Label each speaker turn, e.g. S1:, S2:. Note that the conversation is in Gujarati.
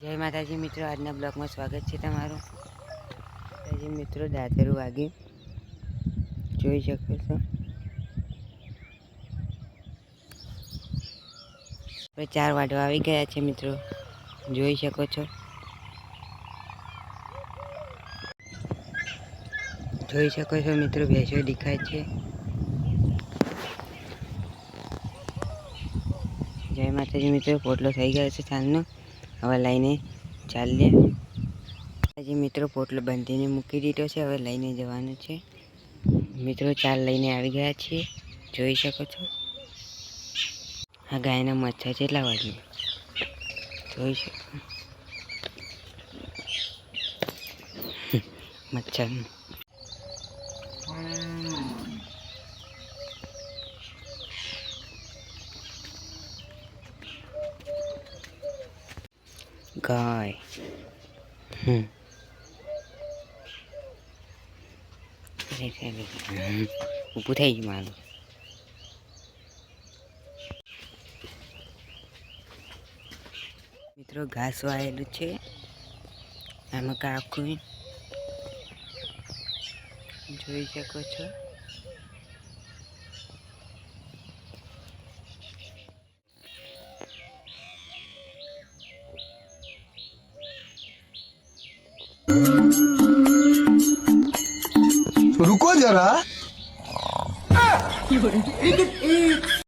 S1: जय माताजी मित्रों, आज ब्लॉग में स्वागत है तमारू। माताजी मित्रों, दादरू वागे જોઈ શકો છો। હવે 4 વાગવા આવી ગયા છે મિત્રો, જોઈ શકો છો। જોઈ શકો છો મિત્રો, ભેંસો દેખાય છે। જય માતાજી મિત્રો, પોટલો થઈ ગયો છે ચાંદનો, હવે લઈને ચાલીએ। માતાજી મિત્રો, પોટલો બાંધીને મૂકી દીધો છે, હવે લઈને જવાનું છે મિત્રો। ચાલ લઈને આવી ગયા છીએ, જોઈ શકો છો। આ ગાયના મચ્છર કેટલા વાગે જોઈ શકો, મચ્છર ગાય ઊભું થઈ ગયું મારું। મિત્રો ઘાસ વાયેલું છે, આમાં કાકું જોઈ શકો છો।
S2: रुको जरा